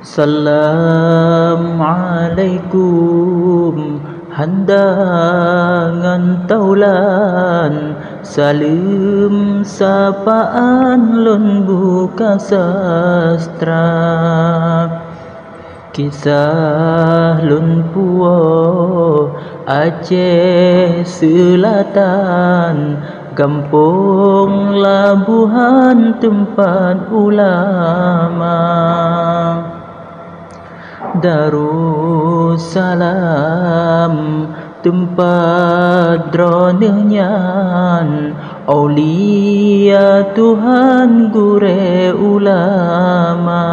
Assalamualaikum handangan taulan, salim sapaan lun buka sastra. Kisah lun puo Aceh Selatan, kampung labuhan tempat ulama. Darussalam tempat dronenyan, aulia Tuhan gure ulama.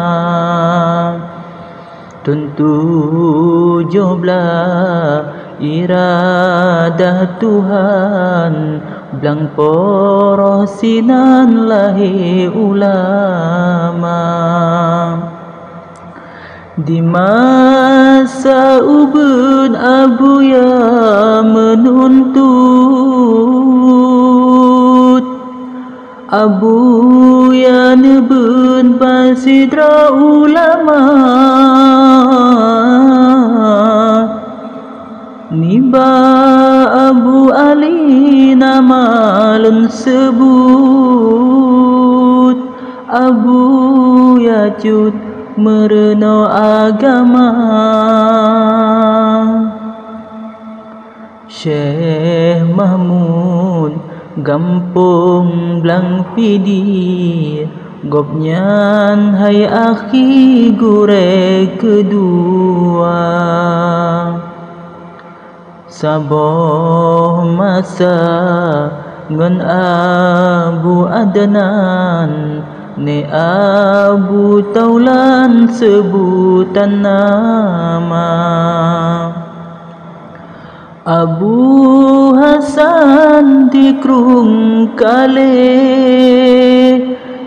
Tentu joblah iradah Tuhan, blang porosinan lahi ulama. Di masa ubun abuya menuntut, abuya nebun pasidra ulama. Niba Abu Ali nama lun sebut, Abu Yajud mereno agama. Syekh Mahmud gampung blang pidi, gopnyan hai akhi gure kedua. Saboh masa ngon Abu Adnan, ne Abu Taulan sebutan nama. Abu Hasan dikrung kale,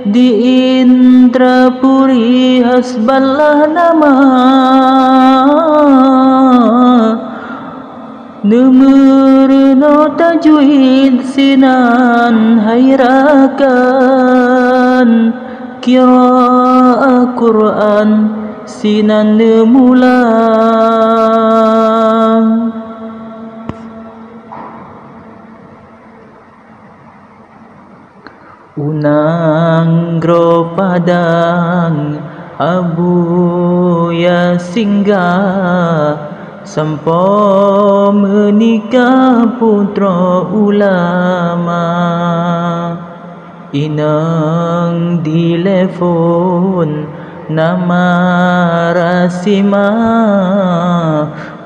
di Indrapuri hasballah nama. Nemerno tajwid sinan hairakan, qiraah Quran sinan nemulang. Unang gro padang Abu ya singgah, sampo menikah putra ulama. Inang dilepon nama Rasima,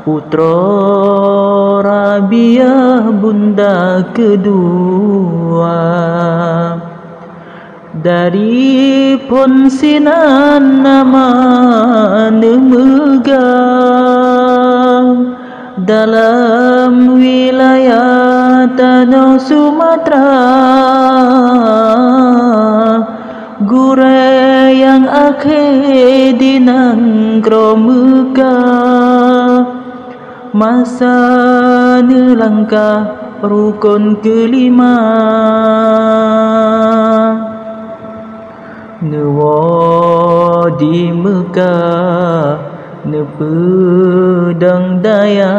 putra Rabiah bunda kedua. Dari ponsinan nama nemegang, dalam wilayah tanah Sumatera. Gure yang akhir dinangkro Mekah, masa nelangkah rukun kelima. Newo di Mekah nepedang daya,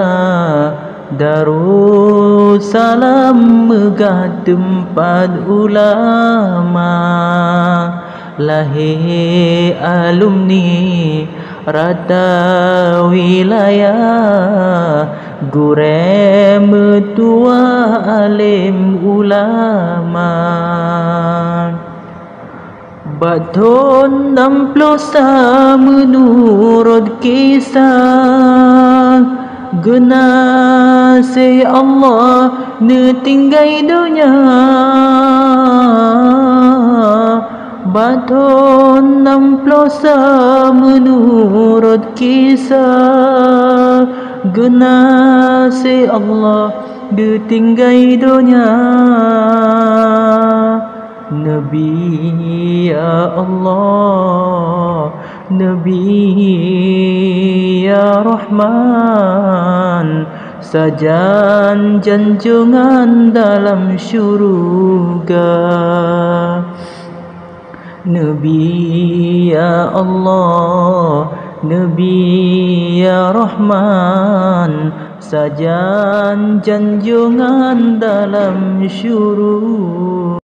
Darussalam megah tempat ulama. Lahir alumni rata wilayah, gure metua alim ulama. Baton 60 menurut kisah, genasi Allah netinggai dunia. Baton 60 menurut kisah, genasi Allah netinggai dunia. Nabi ya Allah, Nabi ya Rahman, sajan janjungan dalam syurga. Nabi ya Allah, Nabi ya Rahman, sajan junjungan dalam syurga.